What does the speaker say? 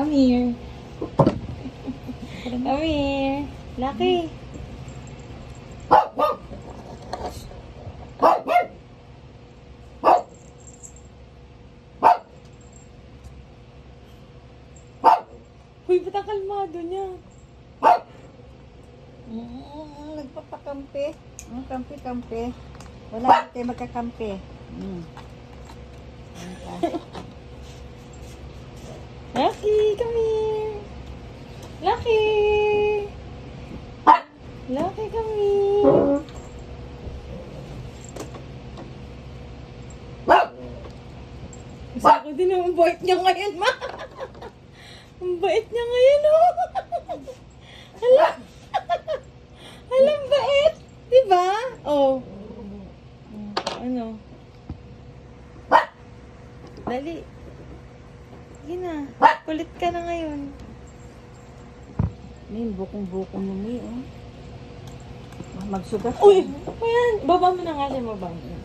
Come here. Come here. Lucky. Uy, ba't ang kalmado niya? Nagpapakampi. Ang kampi-kampi. Wala tayo magkakampi. Lucky, come here. Lucky. Lucky, come here. Kasi ako din ang bait niya ngayon, ma. Ang bait niya ngayon, oh. Hala. Hala, ang bait. Diba? Oh. Ano? Dali. Sige na. Kulit ka na ngayon. May bukong-bukong mo, may, oh. Magsugat. Uy! Ayan. Baba mo na nga siya, baba mo.